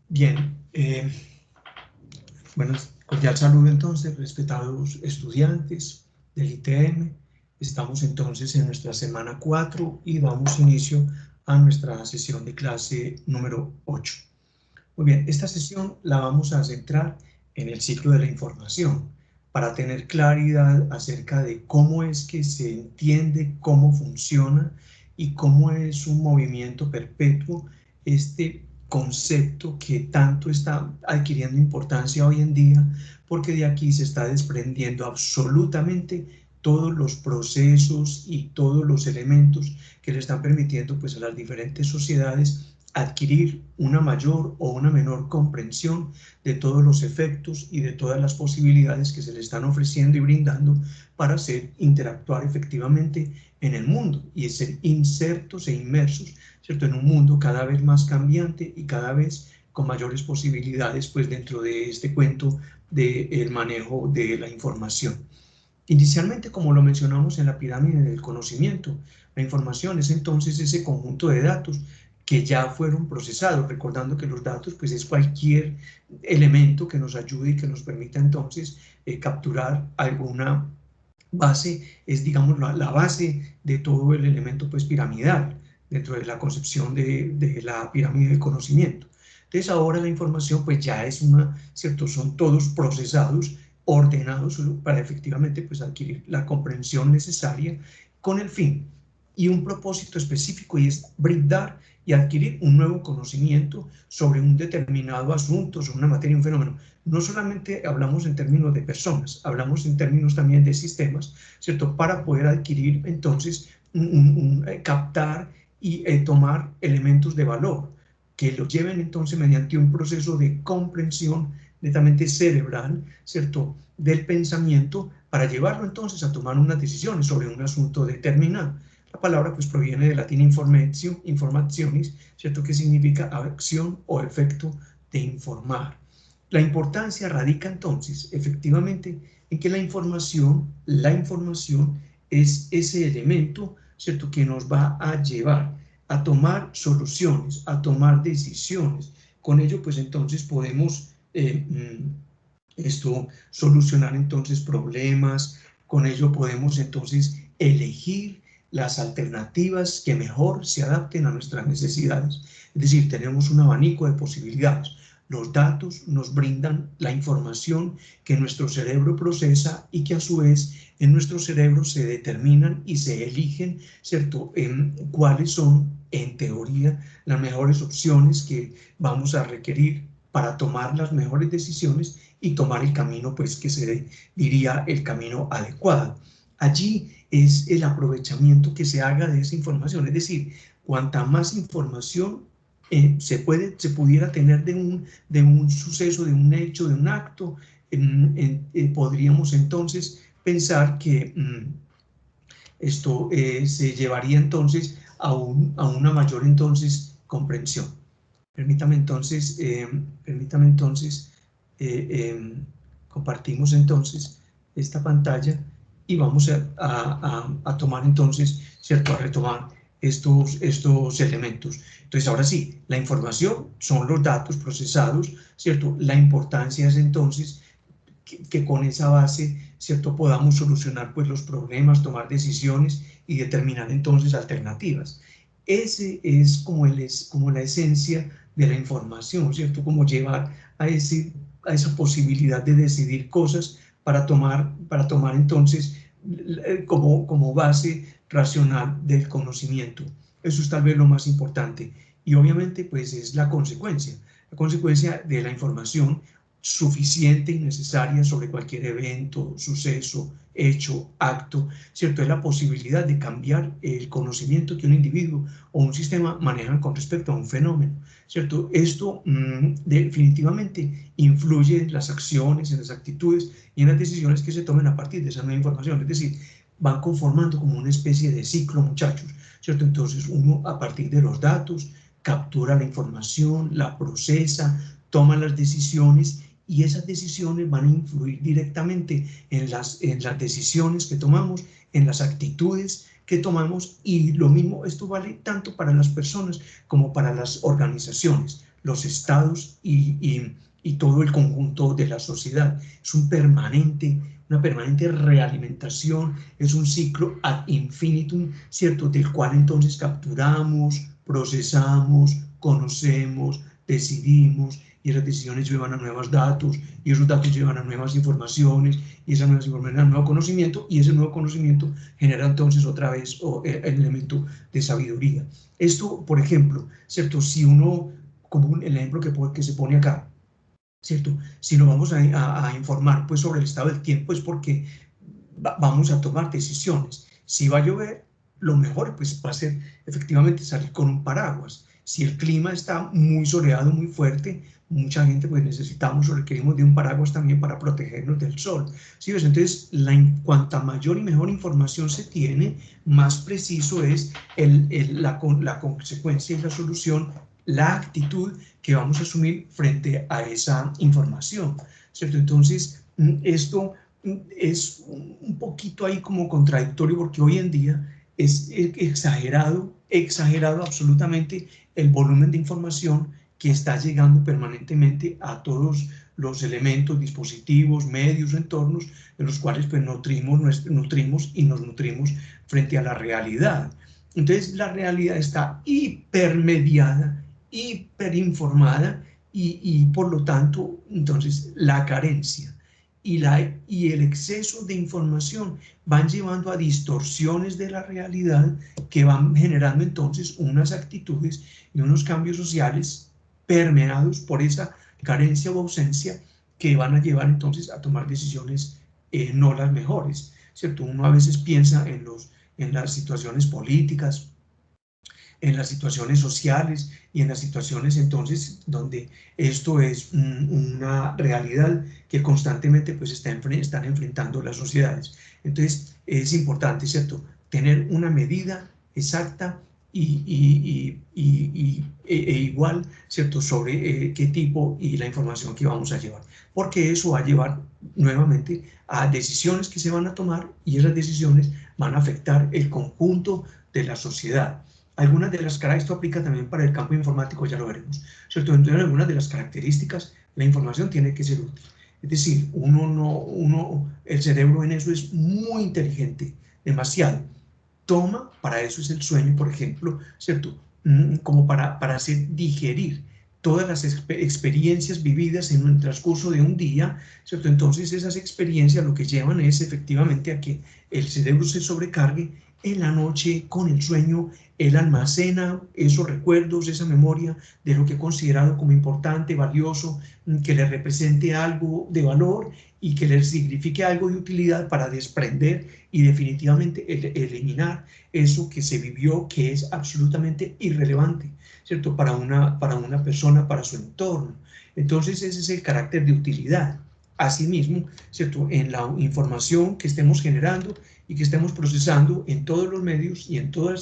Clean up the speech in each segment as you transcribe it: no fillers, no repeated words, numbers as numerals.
Bien, bueno, cordial saludo entonces, respetados estudiantes del ITM. Estamos entonces en nuestra semana 4 y damos inicio a nuestra sesión de clase número 8. Muy bien, esta sesión la vamos a centrar en el ciclo de la información para tener claridad acerca de cómo es que se entiende, cómo funciona y cómo es un movimiento perpetuo este concepto que tanto está adquiriendo importancia hoy en día, porque de aquí se está desprendiendo absolutamente todos los procesos y todos los elementos que le están permitiendo pues a las diferentes sociedades adquirir una mayor o una menor comprensión de todos los efectos y de todas las posibilidades que se le están ofreciendo y brindando para interactuar efectivamente en el mundo y ser insertos e inmersos, ¿cierto?, en un mundo cada vez más cambiante y cada vez con mayores posibilidades pues dentro de este cuento del manejo de la información. Inicialmente, como lo mencionamos en la pirámide del conocimiento, la información es entonces ese conjunto de datos que ya fueron procesados, recordando que los datos pues es cualquier elemento que nos ayude y que nos permita entonces capturar alguna base, es digamos la base de todo el elemento pues piramidal dentro de la concepción de la pirámide del conocimiento. Entonces ahora la información pues ya es ¿cierto? Son todos procesados, ordenados para efectivamente pues adquirir la comprensión necesaria con el fin y un propósito específico, y es brindar y adquirir un nuevo conocimiento sobre un determinado asunto, sobre una materia, un fenómeno. No solamente hablamos en términos de personas, hablamos en términos también de sistemas, ¿cierto? Para poder adquirir entonces, captar y tomar elementos de valor que los lleven entonces mediante un proceso de comprensión netamente cerebral, ¿cierto?, del pensamiento, para llevarlo entonces a tomar unas decisiones sobre un asunto determinado. La palabra pues proviene del latín informationis, ¿cierto?, que significa acción o efecto de informar. La importancia radica entonces efectivamente en que la información es ese elemento, ¿cierto?, que nos va a llevar a tomar soluciones, a tomar decisiones. Con ello pues entonces podemos solucionar entonces problemas, con ello podemos entonces elegir las alternativas que mejor se adapten a nuestras necesidades. Es decir, tenemos un abanico de posibilidades. Los datos nos brindan la información que nuestro cerebro procesa y que a su vez en nuestro cerebro se determinan y se eligen, ¿cierto?, en cuáles son, en teoría, las mejores opciones que vamos a requerir para tomar las mejores decisiones y tomar el camino, pues, que se diría el camino adecuado. Allí es el aprovechamiento que se haga de esa información, es decir, cuanta más información se pudiera tener de un suceso, de un hecho, de un acto, podríamos entonces pensar que esto se llevaría entonces a una mayor entonces comprensión. Permítame entonces, compartimos entonces esta pantalla y vamos a tomar entonces, ¿cierto?, a retomar estos elementos. Entonces, ahora sí, la información son los datos procesados, ¿cierto? La importancia es entonces que con esa base, ¿cierto?, podamos solucionar pues los problemas, tomar decisiones y determinar entonces alternativas. Ese es como la esencia de la información, ¿cierto?, como llevar a esa posibilidad de decidir cosas para tomar entonces como base racional del conocimiento. Eso es tal vez lo más importante y obviamente pues es la consecuencia de la información suficiente y necesaria sobre cualquier evento, suceso, hecho, acto, ¿cierto? Es la posibilidad de cambiar el conocimiento que un individuo o un sistema manejan con respecto a un fenómeno, ¿cierto? Esto definitivamente influye en las acciones, en las actitudes y en las decisiones que se tomen a partir de esa nueva información, es decir, van conformando como una especie de ciclo, muchachos, ¿cierto? Entonces uno a partir de los datos captura la información, la procesa, toma las decisiones y esas decisiones van a influir directamente en las decisiones que tomamos, en las actitudes que tomamos, y lo mismo, esto vale tanto para las personas como para las organizaciones. los estados y todo el conjunto de la sociedad. Es una permanente realimentación, es un ciclo ad infinitum, ¿cierto? Del cual entonces capturamos, procesamos, conocemos, decidimos, y esas decisiones llevan a nuevos datos, y esos datos llevan a nuevas informaciones, y esas nuevas informaciones a nuevo conocimiento, y ese nuevo conocimiento genera entonces otra vez el elemento de sabiduría. Esto, por ejemplo, ¿cierto? Si uno, como el ejemplo que se pone acá, ¿cierto? Si nos vamos a informar pues, sobre el estado del tiempo es porque vamos a tomar decisiones. Si va a llover, lo mejor pues, va a ser efectivamente salir con un paraguas. Si el clima está muy soleado, muy fuerte, mucha gente pues necesitamos o requerimos de un paraguas también para protegernos del sol. ¿Sí ves? Entonces, cuanta mayor y mejor información se tiene, más preciso es la consecuencia y la solución, la actitud que vamos a asumir frente a esa información, ¿cierto? Entonces, esto es un poquito ahí como contradictorio porque hoy en día es exagerado absolutamente el volumen de información que está llegando permanentemente a todos los elementos, dispositivos, medios, entornos, de los cuales pues nutrimos y nos nutrimos frente a la realidad. Entonces la realidad está hipermediada, hiperinformada y por lo tanto, entonces la carencia y el exceso de información van llevando a distorsiones de la realidad que van generando entonces unas actitudes y unos cambios sociales permeados por esa carencia o ausencia que van a llevar entonces a tomar decisiones no las mejores, ¿cierto? Uno a veces piensa en las situaciones políticas, en las situaciones sociales y en las situaciones entonces donde esto es una realidad que constantemente pues están enfrentando las sociedades. Entonces es importante, ¿cierto?, tener una medida exacta e igual, ¿cierto?, sobre qué tipo y la información que vamos a llevar, porque eso va a llevar nuevamente a decisiones que se van a tomar y esas decisiones van a afectar el conjunto de la sociedad. Algunas de las características, esto aplica también para el campo informático, ya lo veremos, ¿cierto? Entonces, algunas de las características, la información tiene que ser útil. Es decir, el cerebro en eso es muy inteligente, demasiado. Toma, para eso es el sueño, por ejemplo, ¿cierto? Como para hacer digerir todas las experiencias vividas en el transcurso de un día, ¿cierto? Entonces esas experiencias lo que llevan es efectivamente a que el cerebro se sobrecargue en la noche con el sueño. Él almacena esos recuerdos, esa memoria de lo que ha considerado como importante, valioso, que le represente algo de valor y que le signifique algo de utilidad para desprender y definitivamente eliminar eso que se vivió que es absolutamente irrelevante, ¿cierto?, para una persona, para su entorno. Entonces ese es el carácter de utilidad. Asimismo, ¿cierto?, en la información que estemos generando y que estemos procesando en todos los medios y en todo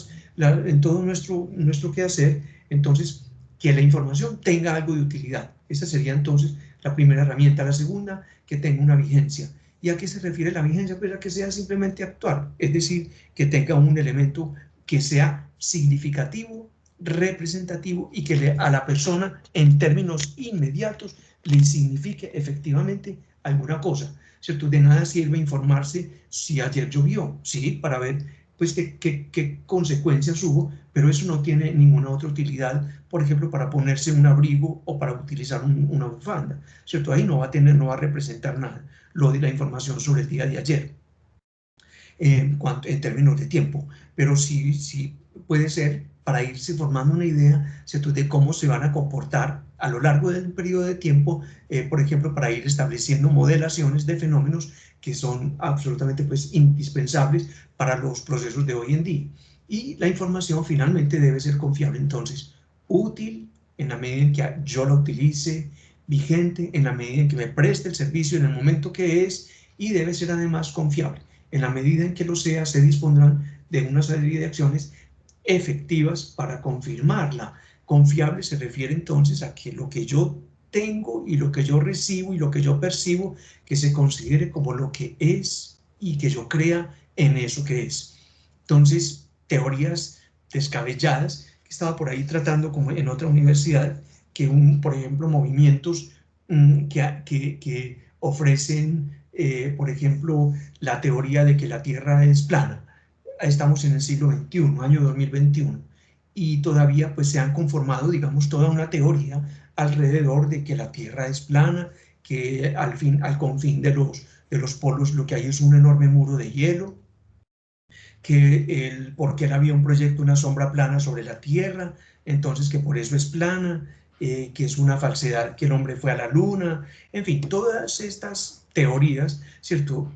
nuestro quehacer, entonces que la información tenga algo de utilidad. Esa sería entonces la primera herramienta. La segunda, que tenga una vigencia. ¿Y a qué se refiere la vigencia? Pues a que sea simplemente actual, es decir, que tenga un elemento que sea significativo, representativo y que a la persona en términos inmediatos le signifique efectivamente alguna cosa, ¿cierto? De nada sirve informarse si ayer llovió, ¿sí? Para ver pues qué consecuencias hubo, pero eso no tiene ninguna otra utilidad, por ejemplo, para ponerse un abrigo o para utilizar una bufanda, ¿cierto? Ahí no va a representar nada lo de la información sobre el día de ayer, en términos de tiempo, pero sí puede ser para irse formando una idea, ¿cierto?, de cómo se van a comportar a lo largo del periodo de tiempo, por ejemplo, para ir estableciendo modelaciones de fenómenos que son absolutamente pues, indispensables para los procesos de hoy en día. Y la información finalmente debe ser confiable, entonces, útil en la medida en que yo la utilice, vigente en la medida en que me preste el servicio en el momento que es, y debe ser además confiable. En la medida en que lo sea, se dispondrán de una serie de acciones efectivas para confirmarla. Confiable se refiere entonces a que lo que yo tengo y lo que yo recibo y lo que yo percibo, que se considere como lo que es y que yo crea en eso que es. Entonces, teorías descabelladas que estaba por ahí tratando como en otra universidad, que por ejemplo, movimientos que ofrecen, por ejemplo, la teoría de que la Tierra es plana. Estamos en el siglo XXI, año 2021, y todavía pues se han conformado, digamos, toda una teoría alrededor de que la Tierra es plana, que al confín de los polos lo que hay es un enorme muro de hielo, que porque él había un proyecto, una sombra plana sobre la Tierra, entonces que por eso es plana, que es una falsedad que el hombre fue a la luna, en fin, todas estas teorías, ¿cierto?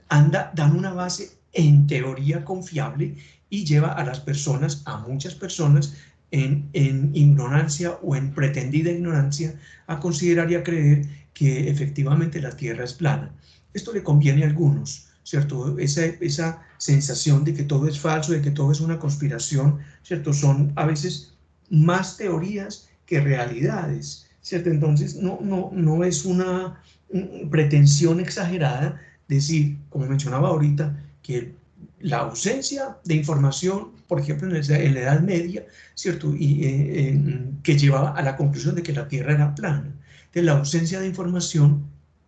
Dan una base en teoría confiable y lleva a las personas, a muchas personas, en ignorancia o en pretendida ignorancia, a considerar y a creer que efectivamente la Tierra es plana. Esto le conviene a algunos, ¿cierto? Esa sensación de que todo es falso, de que todo es una conspiración, ¿cierto? Son a veces más teorías que realidades, ¿cierto? Entonces no es una pretensión exagerada decir, como mencionaba ahorita, que la ausencia de información, por ejemplo, en la Edad Media, ¿cierto? Que llevaba a la conclusión de que la Tierra era plana. Entonces, la ausencia de información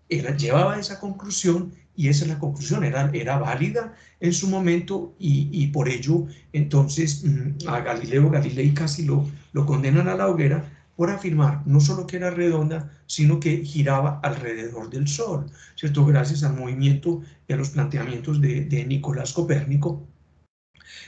llevaba a esa conclusión y esa es la conclusión, era válida en su momento y por ello entonces a Galileo Galilei casi lo condenan a la hoguera por afirmar no solo que era redonda, sino que giraba alrededor del Sol, ¿cierto? Gracias al movimiento y a los planteamientos de Nicolás Copérnico,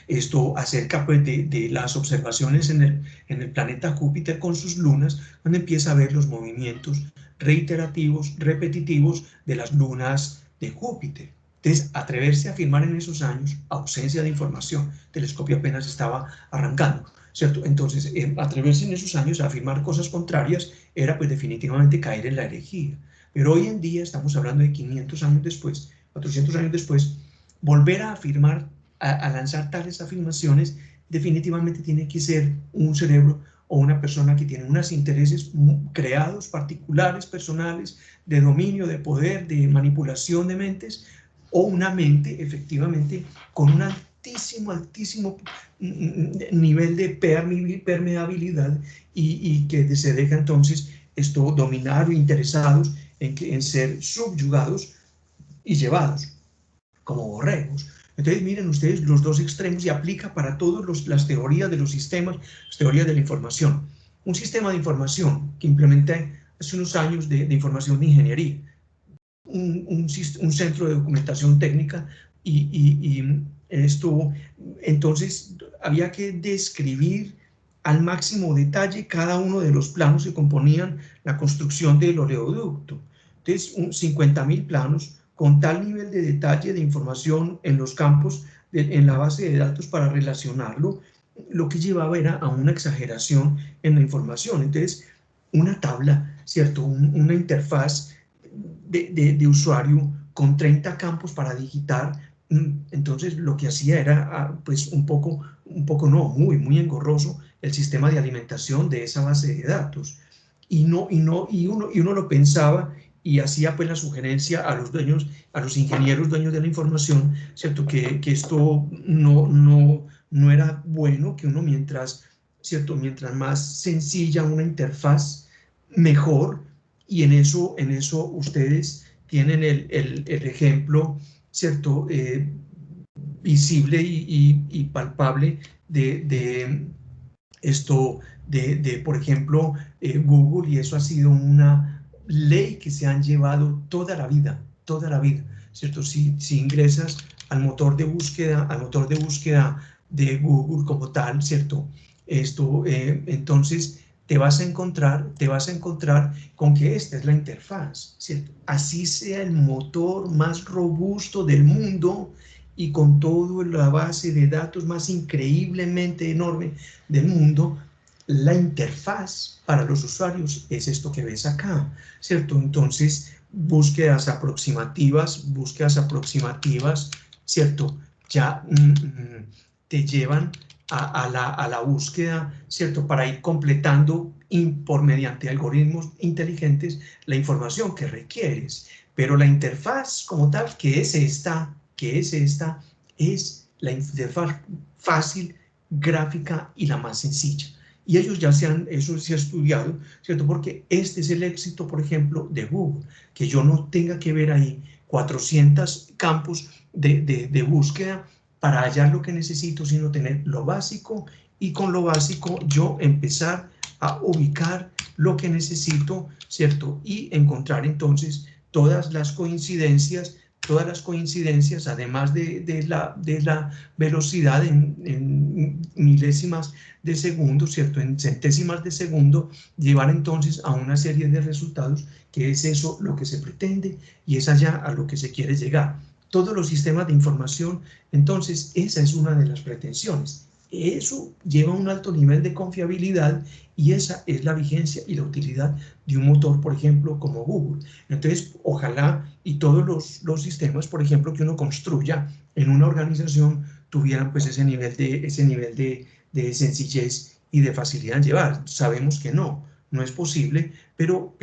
esto acerca pues, de las observaciones en el planeta Júpiter con sus lunas, donde empieza a ver los movimientos reiterativos, repetitivos de las lunas de Júpiter. Entonces, atreverse a afirmar en esos años, ausencia de información, el telescopio apenas estaba arrancando, ¿cierto? Entonces, atreverse en esos años a afirmar cosas contrarias era pues definitivamente caer en la herejía. Pero hoy en día, estamos hablando de 500 años después, 400 años después, volver a afirmar a lanzar tales afirmaciones, definitivamente tiene que ser un cerebro o una persona que tiene unos intereses creados, particulares, personales, de dominio, de poder, de manipulación de mentes, o una mente, efectivamente, con un altísimo nivel de permeabilidad y que se deja entonces esto dominar o interesados en ser subyugados y llevados como borregos. Entonces miren ustedes los dos extremos y aplica para todas las teorías de los sistemas, las teorías de la información. Un sistema de información que implementé hace unos años de información de ingeniería, un centro de documentación técnica y esto, entonces había que describir al máximo detalle cada uno de los planos que componían la construcción del oleoducto. Entonces, 50.000 planos con tal nivel de detalle de información en los campos, en la base de datos para relacionarlo, lo que llevaba era a una exageración en la información. Entonces, una tabla, ¿cierto? Una interfaz de usuario con 30 campos para digitar, entonces lo que hacía era pues un poco no, muy engorroso el sistema de alimentación de esa base de datos. Y uno lo pensaba y hacía pues la sugerencia a los dueños, a los ingenieros dueños de la información, ¿cierto? Que esto no era bueno, que uno ¿cierto? Mientras más sencilla una interfaz, mejor, y en eso ustedes tienen el ejemplo, ¿cierto? Visible y palpable de esto, por ejemplo, Google, y eso ha sido una ley que se han llevado toda la vida, ¿cierto? Si ingresas al motor de búsqueda, de Google como tal, ¿cierto? Entonces te vas a encontrar con que esta es la interfaz, ¿cierto? Así sea el motor más robusto del mundo y con toda la base de datos más increíblemente enorme del mundo, la interfaz para los usuarios es esto que ves acá, ¿cierto? Entonces, búsquedas aproximativas, ¿cierto? Ya te llevan a la búsqueda, ¿cierto? Para ir completando mediante algoritmos inteligentes la información que requieres. Pero la interfaz como tal, que es esta, es la interfaz fácil, gráfica y la más sencilla. Y ellos eso se ha estudiado, ¿cierto? Porque este es el éxito, por ejemplo, de Google, que yo no tenga que ver ahí 400 campos de búsqueda para hallar lo que necesito, sino tener lo básico y con lo básico yo empezar a ubicar lo que necesito, ¿cierto? Y encontrar entonces todas las coincidencias, además de la velocidad en milésimas de segundo, ¿cierto? En centésimas de segundo, llevar entonces a una serie de resultados, que es eso lo que se pretende y es allá a lo que se quiere llegar. Todos los sistemas de información, entonces, esa es una de las pretensiones. Eso lleva a un alto nivel de confiabilidad y esa es la vigencia y la utilidad de un motor, por ejemplo, como Google. Entonces, ojalá y todos los sistemas, por ejemplo, que uno construya en una organización tuvieran pues ese nivel de sencillez y de facilidad en llevar. Sabemos que no es posible, pero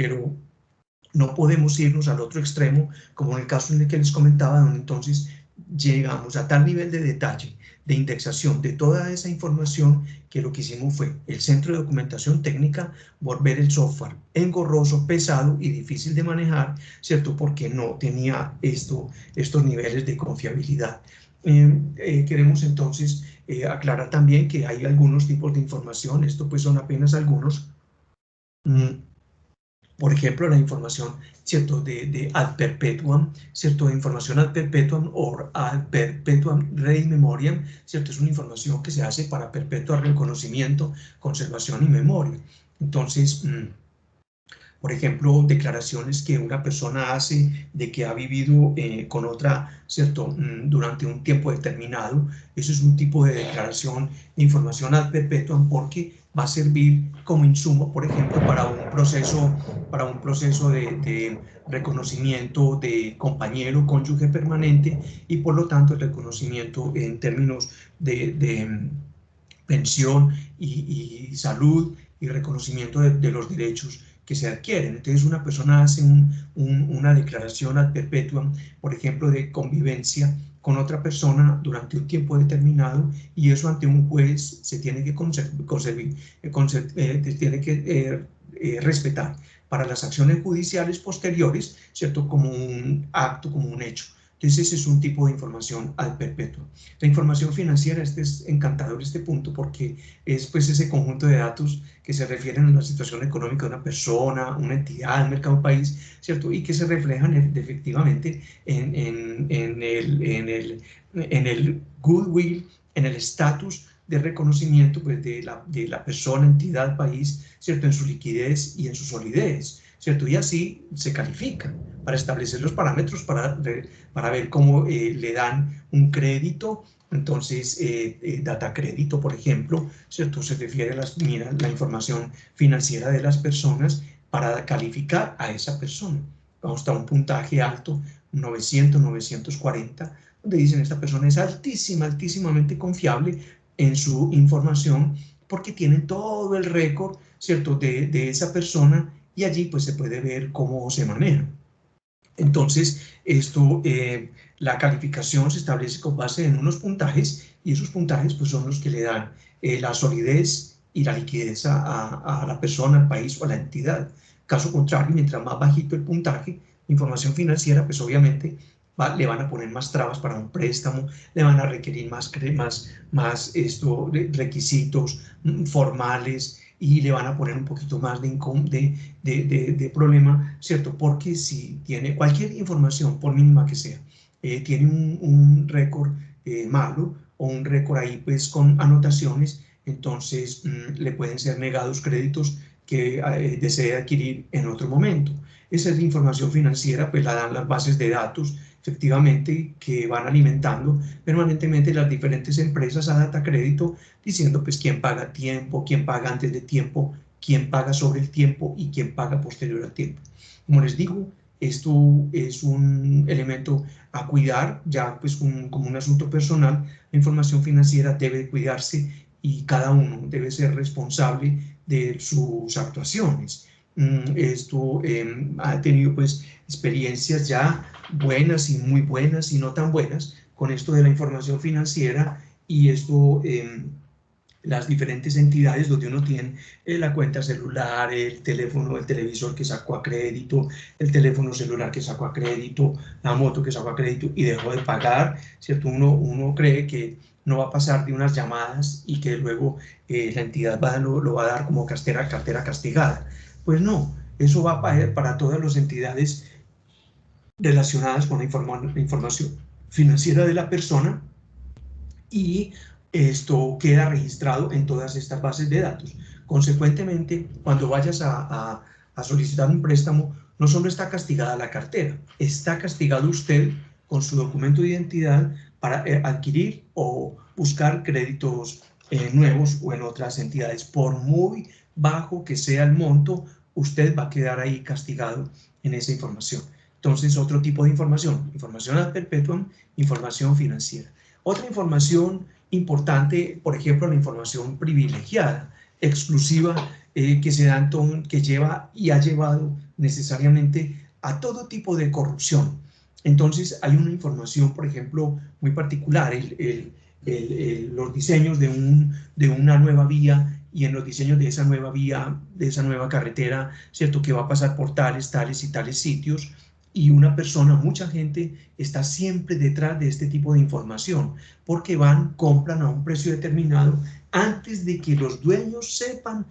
no podemos irnos al otro extremo, como en el caso en el que les comentaba, donde entonces llegamos a tal nivel de detalle, de indexación de toda esa información, que lo que hicimos fue el centro de documentación técnica, volver el software engorroso, pesado y difícil de manejar, ¿cierto? Porque no tenía estos niveles de confiabilidad. Queremos entonces aclarar también que hay algunos tipos de información, esto pues son apenas algunos. Por ejemplo, la información, ¿cierto?, de ad perpetuam, ¿cierto?, de información ad perpetuam o ad perpetuam rei memoriam, ¿cierto?, es una información que se hace para perpetuar el conocimiento, conservación y memoria. Entonces, por ejemplo, declaraciones que una persona hace de que ha vivido con otra, ¿cierto?, durante un tiempo determinado. Eso es un tipo de declaración de información ad perpetuam porque va a servir como insumo, por ejemplo, para un proceso de reconocimiento de compañero, cónyuge permanente y por lo tanto el reconocimiento en términos de pensión y salud y reconocimiento de los derechos que se adquieren. Entonces una persona hace una declaración ad perpetuam, por ejemplo, de convivencia con otra persona durante un tiempo determinado y eso ante un juez se tiene que respetar para las acciones judiciales posteriores, ¿cierto? Como un acto, como un hecho. Entonces ese es un tipo de información ad perpetuum. La información financiera, es encantador este punto porque es pues ese conjunto de datos que se refieren a la situación económica de una persona, una entidad, un mercado, un país, ¿cierto? Y que se reflejan efectivamente en el goodwill, en el estatus de reconocimiento pues, de la persona, entidad, país, ¿cierto? En su liquidez y en su solidez, ¿cierto? Y así se califica para establecer los parámetros para ver cómo le dan un crédito. Entonces, data crédito, por ejemplo, ¿cierto? Se refiere a la información financiera de las personas para calificar a esa persona. Vamos hasta un puntaje alto, 900, 940, donde dicen esta persona es altísimamente confiable en su información porque tienen todo el récord, ¿cierto?, de esa persona y allí pues se puede ver cómo se maneja. Entonces, la calificación se establece con base en unos puntajes y esos puntajes pues, son los que le dan la solidez y la liquidez a la persona, al país o a la entidad. Caso contrario, mientras más bajito el puntaje, información financiera, pues obviamente le van a poner más trabas para un préstamo, le van a requerir más requisitos formales y le van a poner un poquito más de problema, ¿cierto? Porque si tiene cualquier información, por mínima que sea, tiene un récord malo o un récord ahí pues con anotaciones, entonces le pueden ser negados créditos que desee adquirir en otro momento. Esa es la información financiera, pues la dan las bases de datos, efectivamente, que van alimentando permanentemente las diferentes empresas a data crédito, diciendo pues quién paga a tiempo, quién paga antes de tiempo, quién paga sobre el tiempo y quién paga posterior al tiempo. Como les digo, esto es un elemento a cuidar, ya pues como un asunto personal. La información financiera debe cuidarse y cada uno debe ser responsable de sus actuaciones. Esto ha tenido pues experiencias ya buenas y muy buenas y no tan buenas con esto de la información financiera y esto las diferentes entidades donde uno tiene la cuenta celular, el teléfono, el televisor que sacó a crédito, el teléfono celular que sacó a crédito, la moto que sacó a crédito y dejó de pagar, ¿cierto? Uno cree que no va a pasar de unas llamadas y que luego la entidad lo va a dar como cartera castigada. Pues no, eso va para todas las entidades relacionadas con la información financiera de la persona, y esto queda registrado en todas estas bases de datos. Consecuentemente, cuando vayas a solicitar un préstamo, no solo está castigada la cartera, está castigado usted con su documento de identidad para adquirir o buscar créditos nuevos o en otras entidades. Por muy bajo que sea el monto, usted va a quedar ahí castigado en esa información. Entonces, otro tipo de información ad perpetuum, información financiera. Otra información importante, por ejemplo, la información privilegiada, exclusiva, que lleva y ha llevado necesariamente a todo tipo de corrupción. Entonces, hay una información, por ejemplo, muy particular, los diseños de una nueva vía, y en los diseños de esa nueva vía, de esa nueva carretera, ¿cierto?, que va a pasar por tales y tales sitios, y una persona, mucha gente está siempre detrás de este tipo de información, porque compran a un precio determinado antes de que los dueños sepan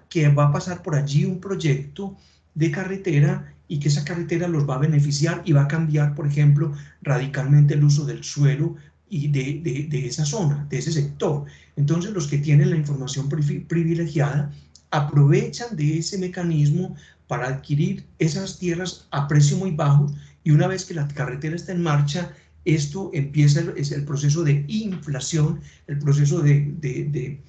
que va a pasar por allí un proyecto de carretera y que esa carretera los va a beneficiar y va a cambiar, por ejemplo, radicalmente el uso del suelo y de esa zona, de ese sector. Entonces, los que tienen la información privilegiada aprovechan de ese mecanismo para adquirir esas tierras a precio muy bajo, y una vez que la carretera está en marcha, esto empieza el proceso de inflación, el proceso de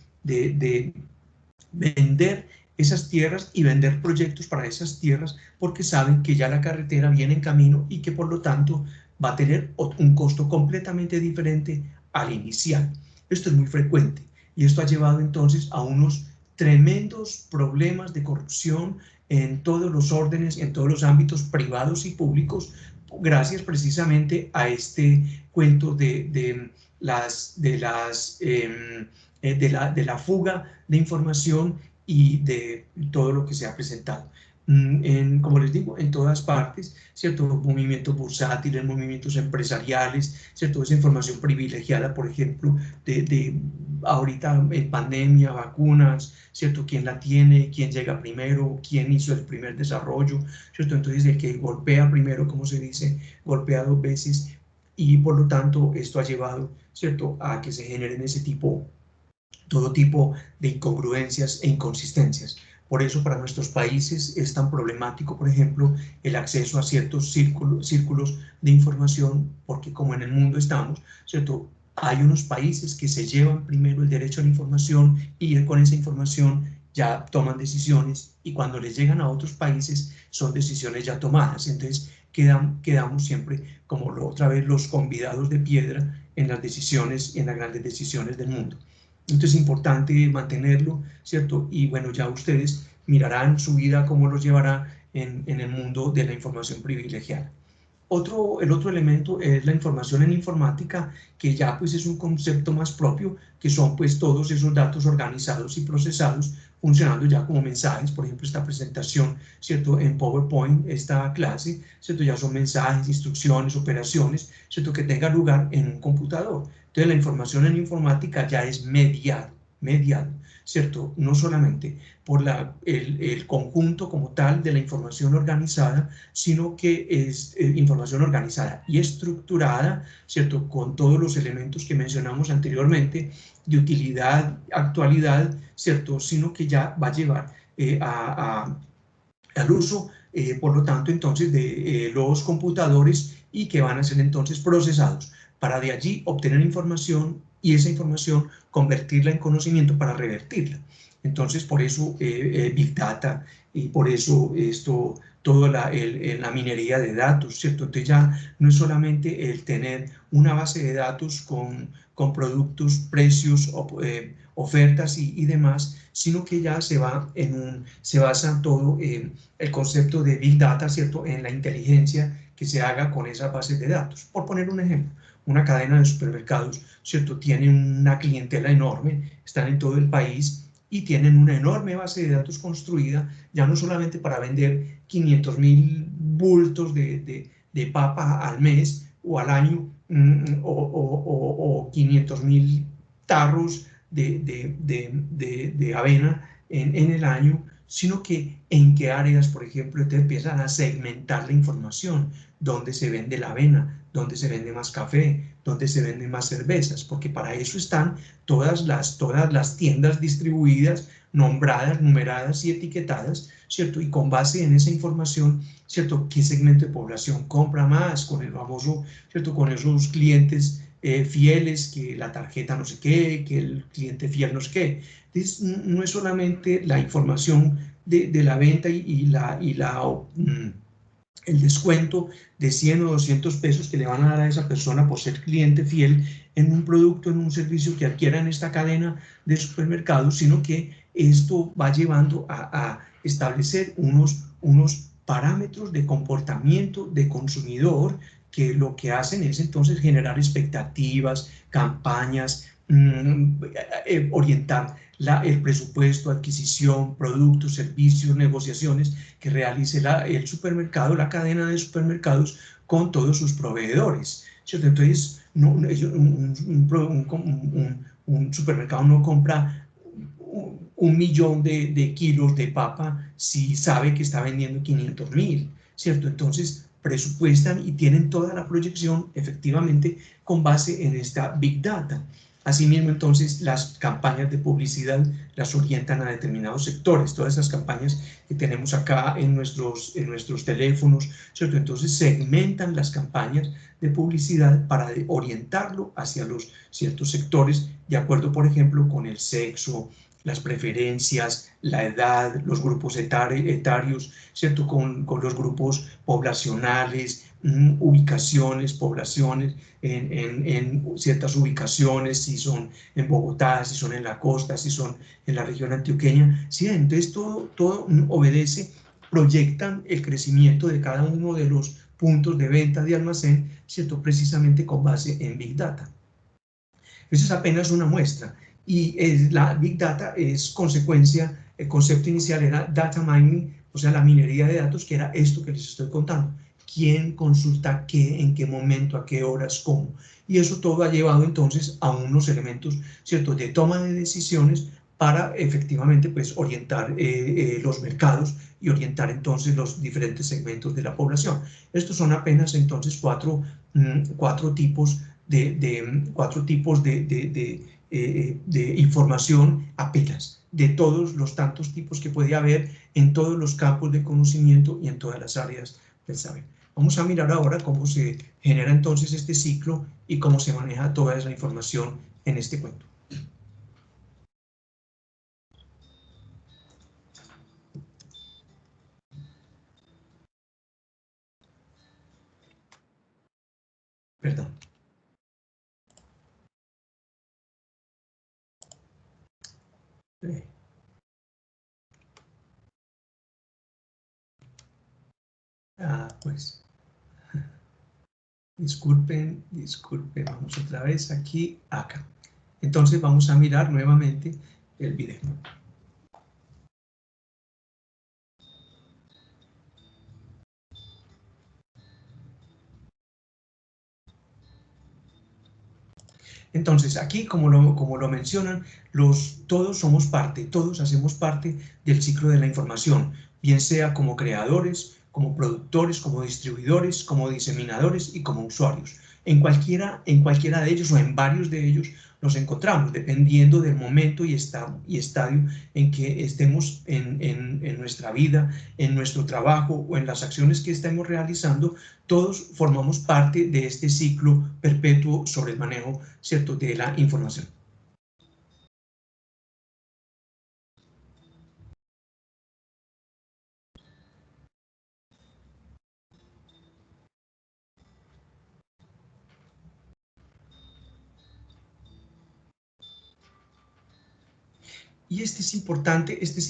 vender esas tierras y vender proyectos para esas tierras, porque saben que ya la carretera viene en camino y que por lo tanto va a tener un costo completamente diferente al inicial. Esto es muy frecuente y esto ha llevado entonces a unos tremendos problemas de corrupción en todos los órdenes, en todos los ámbitos privados y públicos, gracias precisamente a este cuento de la fuga de información y de todo lo que se ha presentado. Como les digo, en todas partes, ¿cierto? Movimientos bursátiles, movimientos empresariales, ¿cierto? Esa información privilegiada, por ejemplo, ahorita en pandemia, vacunas, ¿cierto? ¿Quién la tiene? ¿Quién llega primero? ¿Quién hizo el primer desarrollo? ¿Cierto? Entonces, el que golpea primero, como se dice, golpea dos veces, y por lo tanto esto ha llevado, ¿cierto?, a que se generen todo tipo de incongruencias e inconsistencias. Por eso para nuestros países es tan problemático, por ejemplo, el acceso a ciertos círculos de información, porque como en el mundo estamos, ¿cierto?, hay unos países que se llevan primero el derecho a la información y con esa información ya toman decisiones, y cuando les llegan a otros países son decisiones ya tomadas. Entonces quedamos siempre como otra vez los convidados de piedra en las decisiones, en las grandes decisiones del mundo. Entonces es importante mantenerlo, ¿cierto? Y bueno, ya ustedes mirarán su vida cómo los llevará en el mundo de la información privilegiada. El otro elemento es la información en informática, que ya pues es un concepto más propio, que son pues todos esos datos organizados y procesados, funcionando ya como mensajes. Por ejemplo, esta presentación, ¿cierto?, en PowerPoint, esta clase, ¿cierto?, ya son mensajes, instrucciones, operaciones, ¿cierto?, que tengan lugar en un computador. Entonces la información en informática ya es mediado, ¿cierto?, no solamente por el conjunto como tal de la información organizada, sino que es información organizada y estructurada, ¿cierto?, con todos los elementos que mencionamos anteriormente, de utilidad, actualidad, ¿cierto?, sino que ya va a llevar al uso, por lo tanto, entonces, de los computadores, y que van a ser entonces procesados para de allí obtener información, y esa información convertirla en conocimiento para revertirla. Entonces, por eso Big Data, y por eso toda la minería de datos, ¿cierto? Entonces ya no es solamente el tener una base de datos con productos, precios, ofertas y demás, sino que ya se basa todo el concepto de Big Data, ¿cierto?, en la inteligencia que se haga con esas bases de datos. Por poner un ejemplo, una cadena de supermercados, ¿cierto? Tienen una clientela enorme, están en todo el país y tienen una enorme base de datos construida, ya no solamente para vender 500.000 bultos de papa al mes o al año, o 500.000 tarros de avena en el año, sino que en qué áreas, por ejemplo, te empiezan a segmentar la información, dónde se vende la avena, dónde se vende más café, dónde se venden más cervezas, porque para eso están todas las tiendas distribuidas, nombradas, numeradas y etiquetadas, ¿cierto? Y con base en esa información, ¿cierto? ¿Qué segmento de población compra más? Con el famoso, ¿cierto? Con esos clientes fieles, que la tarjeta no sé qué, que el cliente fiel no sé qué. Entonces, no es solamente la información de la venta el descuento de 100 o 200 pesos que le van a dar a esa persona por ser cliente fiel en un producto, en un servicio que adquiera en esta cadena de supermercados, sino que esto va llevando a establecer unos parámetros de comportamiento de consumidor que lo que hacen es entonces generar expectativas, campañas, orientar el presupuesto, adquisición, productos, servicios, negociaciones que realice el supermercado, la cadena de supermercados con todos sus proveedores, ¿cierto? Entonces, un supermercado no compra 1.000.000 de kilos de papa si sabe que está vendiendo 500.000, ¿cierto? Entonces, presupuestan y tienen toda la proyección efectivamente con base en esta Big Data. Asimismo, entonces, las campañas de publicidad las orientan a determinados sectores, todas esas campañas que tenemos acá en nuestros teléfonos, ¿cierto? Entonces, segmentan las campañas de publicidad para orientarlo hacia los ciertos sectores, de acuerdo, por ejemplo, con el sexo, las preferencias, la edad, los grupos etarios, ¿cierto? Con los grupos poblacionales, ubicaciones, poblaciones, en ciertas ubicaciones, si son en Bogotá, si son en la costa, si son en la región antioqueña. Sí, entonces todo obedece, proyectan el crecimiento de cada uno de los puntos de venta de almacén, ¿cierto? Precisamente con base en Big Data. Eso es apenas una muestra. Y la Big Data es consecuencia, el concepto inicial era data mining, o sea, la minería de datos, que era esto que les estoy contando. ¿Quién consulta qué, en qué momento, a qué horas, cómo? Y eso todo ha llevado entonces a unos elementos, ¿cierto?, de toma de decisiones para efectivamente pues orientar los mercados y orientar entonces los diferentes segmentos de la población. Estos son apenas entonces cuatro tipos de información apenas, de todos los tantos tipos que puede haber en todos los campos de conocimiento y en todas las áreas del saber. Vamos a mirar ahora cómo se genera entonces este ciclo y cómo se maneja toda esa información en este cuento. Perdón. Pues, disculpen, vamos otra vez aquí, acá. Entonces vamos a mirar nuevamente el video. Entonces, aquí, como lo mencionan, todos somos parte, todos hacemos parte del ciclo de la información, bien sea como creadores, como productores, como distribuidores, como diseminadores y como usuarios. En cualquiera de ellos o en varios de ellos nos encontramos, dependiendo del momento y estadio en que estemos en nuestra vida, en nuestro trabajo o en las acciones que estemos realizando. Todos formamos parte de este ciclo perpetuo sobre el manejo, ¿cierto?, de la información. Y este es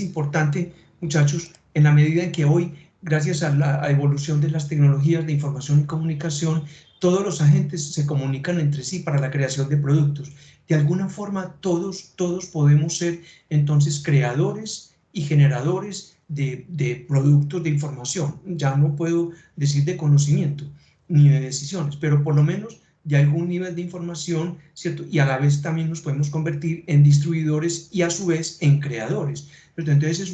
importante, muchachos, en la medida en que hoy, gracias a la evolución de las tecnologías de información y comunicación, todos los agentes se comunican entre sí para la creación de productos. De alguna forma, todos podemos ser entonces creadores y generadores de productos de información. Ya no puedo decir de conocimiento ni de decisiones, pero por lo menos de algún nivel de información, ¿cierto? Y a la vez también nos podemos convertir en distribuidores y a su vez en creadores. Entonces es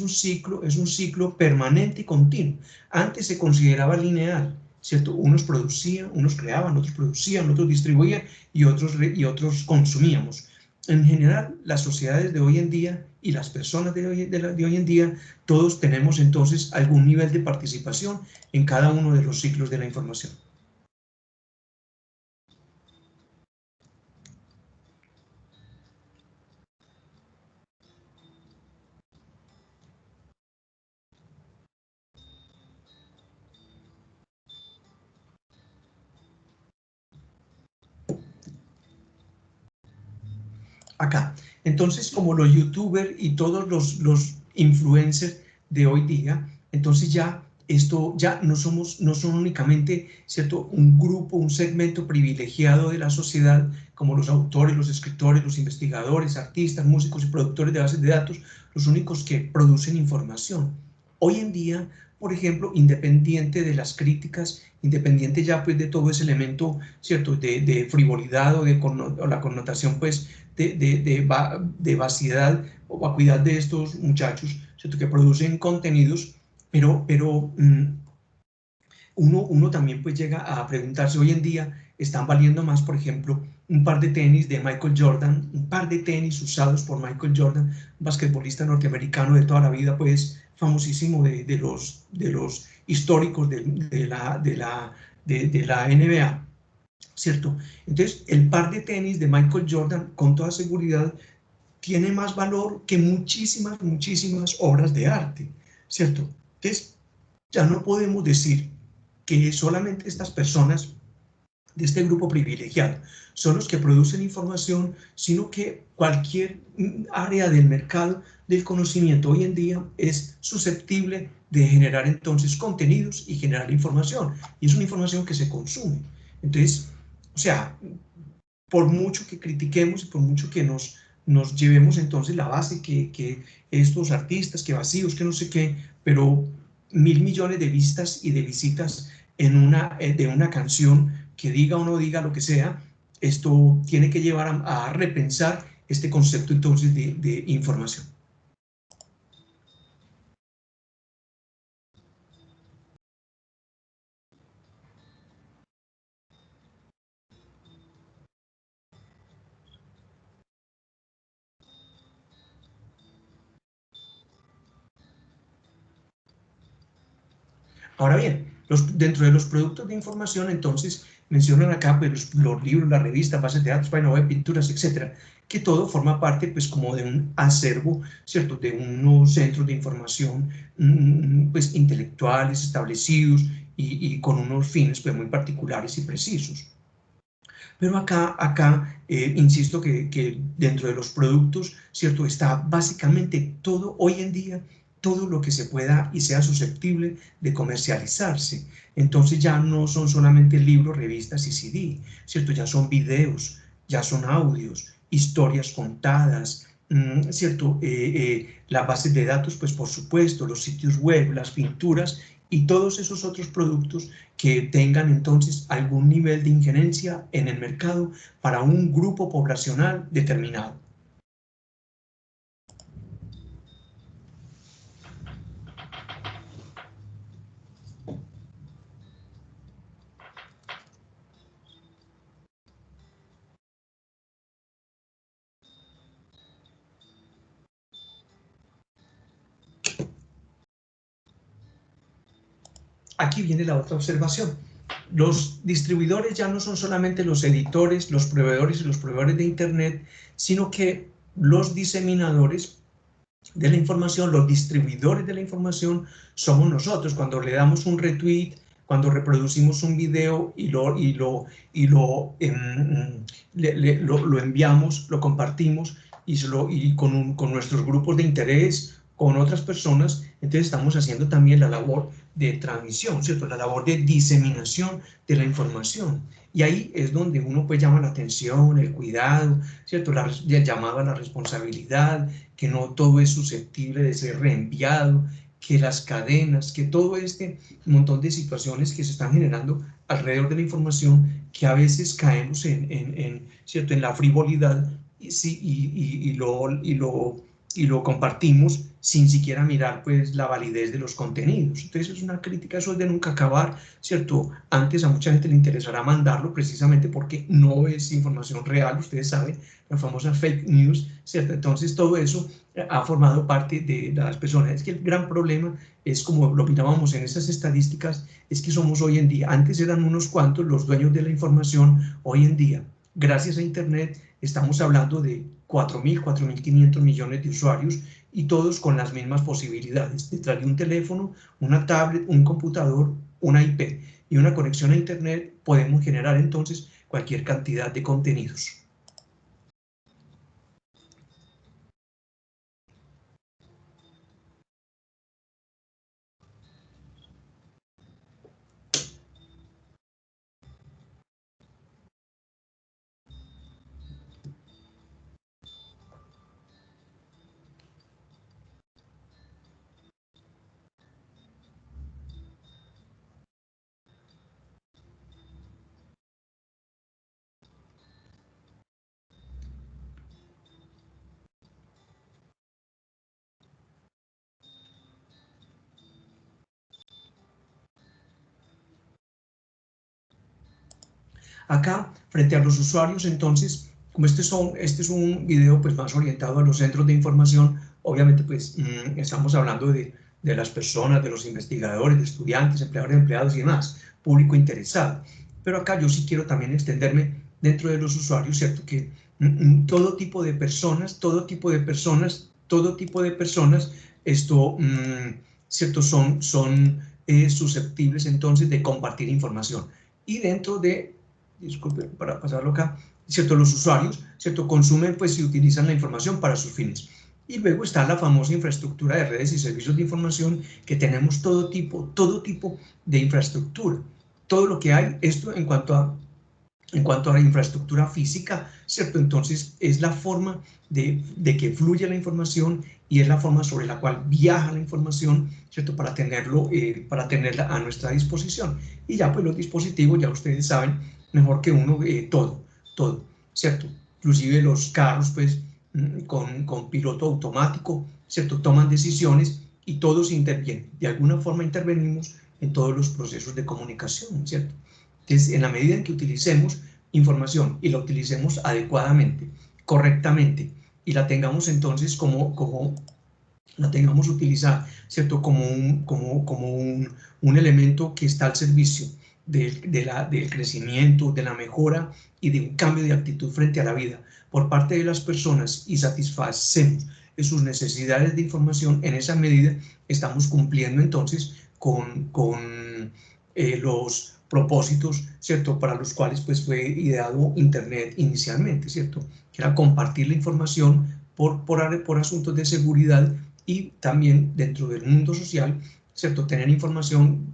un ciclo permanente y continuo. Antes se consideraba lineal, ¿cierto? Unos producían, unos creaban, otros producían, otros distribuían y otros consumíamos. En general, las sociedades de hoy en día y las personas de hoy en día, todos tenemos entonces algún nivel de participación en cada uno de los ciclos de la información. Acá. Entonces, como los youtubers y todos los influencers de hoy día, entonces ya esto ya no son únicamente, ¿cierto?, un grupo, un segmento privilegiado de la sociedad, como los autores, los escritores, los investigadores, artistas, músicos y productores de bases de datos, los únicos que producen información. Hoy en día, por ejemplo, independiente de las críticas, independiente ya pues de todo ese elemento, ¿cierto?, de frivolidad o la connotación pues de vaciedad o vacuidad de estos muchachos, ¿cierto?, que producen contenidos, pero uno también pues llega a preguntarse, hoy en día están valiendo más, por ejemplo, un par de tenis de Michael Jordan, un par de tenis usados por Michael Jordan, un basquetbolista norteamericano de toda la vida, pues famosísimo de los históricos de la NBA, ¿cierto? Entonces, el par de tenis de Michael Jordan, con toda seguridad, tiene más valor que muchísimas obras de arte, ¿cierto? Entonces, ya no podemos decir que solamente estas personas de este grupo privilegiado son los que producen información, sino que cualquier área del mercado del conocimiento hoy en día es susceptible de generar entonces contenidos y generar información, y es una información que se consume. Entonces, o sea, por mucho que critiquemos y por mucho que nos llevemos entonces la base que estos artistas, que vacíos, que no sé qué, pero 1.000 millones de vistas y de visitas de una canción, que diga o no diga lo que sea, esto tiene que llevar a repensar este concepto entonces de información. Ahora bien, dentro de los productos de información, entonces, mencionan acá pues, los libros, las revistas, bases de datos, páginas web, pinturas, etcétera, que todo forma parte pues como de un acervo, ¿cierto?, de unos centros de información pues intelectuales establecidos y con unos fines pues muy particulares y precisos. Pero insisto que dentro de los productos, ¿cierto?, está básicamente todo hoy en día, todo lo que se pueda y sea susceptible de comercializarse. Entonces ya no son solamente libros, revistas y CD, ¿cierto? Ya son videos, ya son audios, historias contadas, ¿cierto? Las bases de datos, pues por supuesto, los sitios web, las pinturas y todos esos otros productos que tengan entonces algún nivel de injerencia en el mercado para un grupo poblacional determinado. Aquí viene la otra observación. Los distribuidores ya no son solamente los editores, los proveedores y los proveedores de Internet, sino que los diseminadores de la información, los distribuidores de la información, somos nosotros. Cuando le damos un retweet, cuando reproducimos un video y lo enviamos, lo compartimos y con nuestros grupos de interés, con otras personas, entonces estamos haciendo también la labor de transmisión, ¿cierto?, la labor de diseminación de la información. Y ahí es donde uno pues llama la atención, el cuidado, ¿cierto? El llamado a la responsabilidad, que no todo es susceptible de ser reenviado, que las cadenas, que todo este montón de situaciones que se están generando alrededor de la información, que a veces caemos ¿cierto? En la frivolidad y, sí, y lo compartimos sin siquiera mirar pues la validez de los contenidos. Entonces es una crítica, eso es de nunca acabar, ¿cierto? Antes a mucha gente le interesará mandarlo precisamente porque no es información real, ustedes saben, la famosa fake news, ¿cierto? Entonces todo eso ha formado parte de las personas. Es que el gran problema es, como lo mirábamos en esas estadísticas, es que somos hoy en día, antes eran unos cuantos los dueños de la información, hoy en día, gracias a Internet, estamos hablando de 4.000, 4.500 millones de usuarios y todos con las mismas posibilidades. Detrás de un teléfono, una tablet, un computador, una IP y una conexión a Internet podemos generar entonces cualquier cantidad de contenidos. Acá, frente a los usuarios, entonces, como este es un video pues, más orientado a los centros de información, obviamente pues estamos hablando de las personas, de los investigadores, de estudiantes, empleadores, empleados y demás, público interesado. Pero acá yo sí quiero también extenderme dentro de los usuarios, ¿cierto? Que todo tipo de personas, esto, ¿cierto? Son susceptibles entonces de compartir información. Y dentro de, disculpen para pasarlo acá, ¿cierto? Los usuarios, ¿cierto? Consumen pues y utilizan la información para sus fines. Y luego está la famosa infraestructura de redes y servicios de información, que tenemos todo tipo de infraestructura. Todo lo que hay, esto en cuanto a la infraestructura física, ¿cierto? Entonces es la forma de que fluya la información y es la forma sobre la cual viaja la información, ¿cierto? Para tenerla a nuestra disposición. Y ya pues los dispositivos, ya ustedes saben mejor que uno, todo, ¿cierto? Inclusive los carros pues con piloto automático, ¿cierto? Toman decisiones y todos intervienen. De alguna forma intervenimos en todos los procesos de comunicación, ¿cierto? Entonces, en la medida en que utilicemos información y la utilicemos adecuadamente, correctamente, y la tengamos entonces la tengamos utilizar, ¿cierto? Como un elemento que está al servicio del crecimiento, de la mejora y de un cambio de actitud frente a la vida por parte de las personas y satisfacemos sus necesidades de información, en esa medida estamos cumpliendo entonces con los propósitos, ¿cierto? Para los cuales pues fue ideado Internet inicialmente, ¿cierto? Que era compartir la información por asuntos de seguridad y también dentro del mundo social, ¿cierto? Tener información,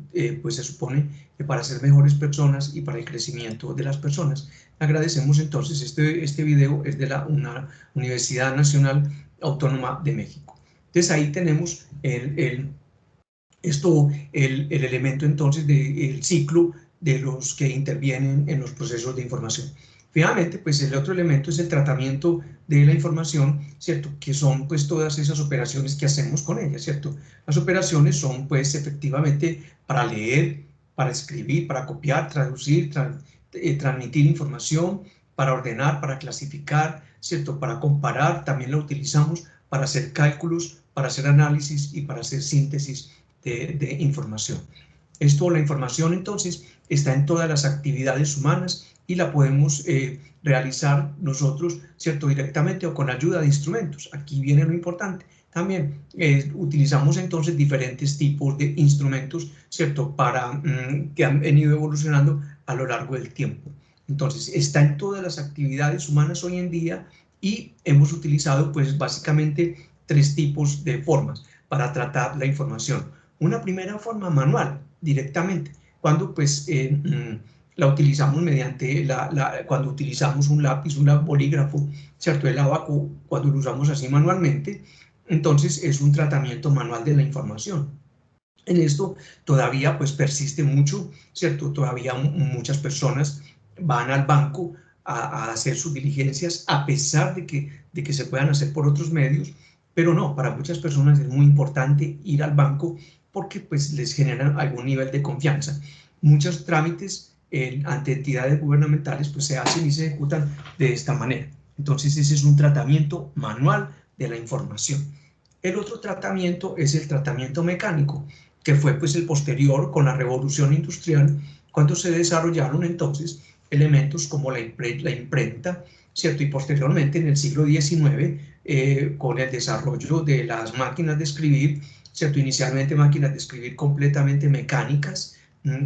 pues se supone que para ser mejores personas y para el crecimiento de las personas. Agradecemos entonces, este video es de una Universidad Nacional Autónoma de México. Entonces ahí tenemos el elemento entonces del ciclo de los que intervienen en los procesos de información. Finalmente, pues el otro elemento es el tratamiento de la información, ¿cierto? Que son pues todas esas operaciones que hacemos con ella, ¿cierto? Las operaciones son pues efectivamente para leer, para escribir, para copiar, traducir, transmitir información, para ordenar, para clasificar, ¿cierto? Para comparar, también la utilizamos para hacer cálculos, para hacer análisis y para hacer síntesis de información. La información entonces está en todas las actividades humanas y la podemos realizar nosotros, ¿cierto? Directamente o con ayuda de instrumentos. Aquí viene lo importante. También utilizamos entonces diferentes tipos de instrumentos, ¿cierto? Que han venido evolucionando a lo largo del tiempo. Entonces, está en todas las actividades humanas hoy en día y hemos utilizado pues básicamente 3 tipos de formas para tratar la información. Una primera forma manual, directamente, cuando pues la utilizamos mediante, cuando utilizamos un lápiz, un bolígrafo, ¿cierto? El abaco, cuando lo usamos así manualmente, entonces es un tratamiento manual de la información. En esto todavía pues persiste mucho, ¿cierto? Todavía muchas personas van al banco a hacer sus diligencias a pesar de que se puedan hacer por otros medios, pero no, para muchas personas es muy importante ir al banco porque pues les generan algún nivel de confianza. Muchos trámites ante entidades gubernamentales pues se hacen y se ejecutan de esta manera. Entonces ese es un tratamiento manual de la información. El otro tratamiento es el tratamiento mecánico, que fue pues el posterior con la revolución industrial, cuando se desarrollaron entonces elementos como la imprenta, ¿cierto? Y posteriormente en el siglo XIX, con el desarrollo de las máquinas de escribir, ¿cierto? Inicialmente máquinas de escribir completamente mecánicas,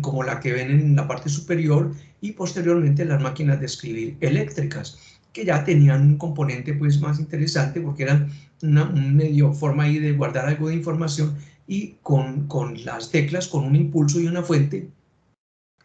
como la que ven en la parte superior, y posteriormente las máquinas de escribir eléctricas, que ya tenían un componente pues más interesante porque eran una medio forma ahí de guardar algo de información y con las teclas, con un impulso y una fuente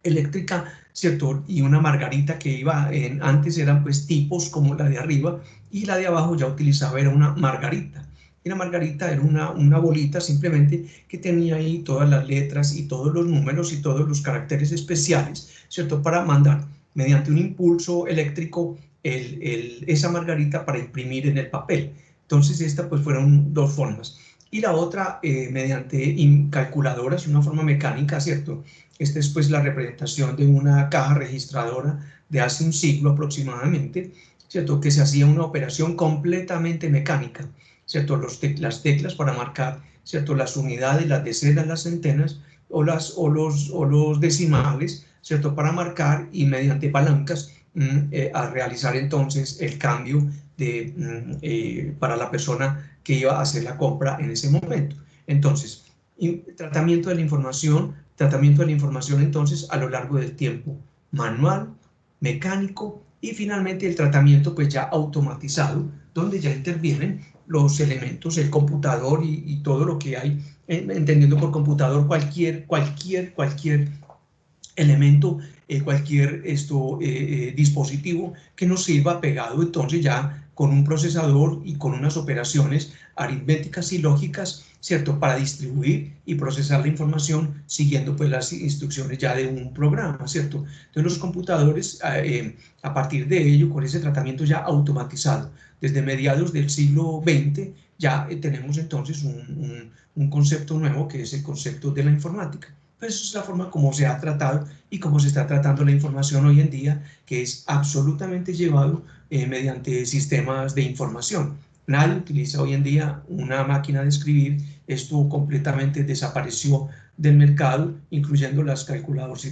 eléctrica, ¿cierto? Y una margarita que iba, antes eran pues tipos como la de arriba y la de abajo ya utilizaba, era una margarita. Y la margarita era una bolita simplemente que tenía ahí todas las letras y todos los números y todos los caracteres especiales, ¿cierto? Para mandar mediante un impulso eléctrico esa margarita para imprimir en el papel. Entonces esta pues fueron dos formas. Y la otra mediante calculadoras, una forma mecánica, ¿cierto? Esta es pues la representación de una caja registradora de hace un siglo aproximadamente, ¿cierto? Que se hacía una operación completamente mecánica, ¿cierto? Las teclas para marcar, ¿cierto? Las unidades, las decenas, las centenas o los decimales, ¿cierto? Para marcar y mediante palancas a realizar entonces el cambio para la persona que iba a hacer la compra en ese momento. Entonces, tratamiento de la información entonces a lo largo del tiempo, manual, mecánico y finalmente el tratamiento pues ya automatizado, donde ya intervienen los elementos, el computador y todo lo que hay, entendiendo por computador cualquier elemento, cualquier dispositivo que nos sirva pegado entonces ya con un procesador y con unas operaciones aritméticas y lógicas, ¿cierto? Para distribuir y procesar la información siguiendo pues las instrucciones ya de un programa, ¿cierto? Entonces los computadores, a partir de ello, con ese tratamiento ya automatizado, desde mediados del siglo XX, ya tenemos entonces un concepto nuevo que es el concepto de la informática. Pues esa es la forma como se ha tratado y cómo se está tratando la información hoy en día, que es absolutamente llevado mediante sistemas de información. Nadie utiliza hoy en día una máquina de escribir, esto completamente desapareció del mercado, incluyendo las calculadoras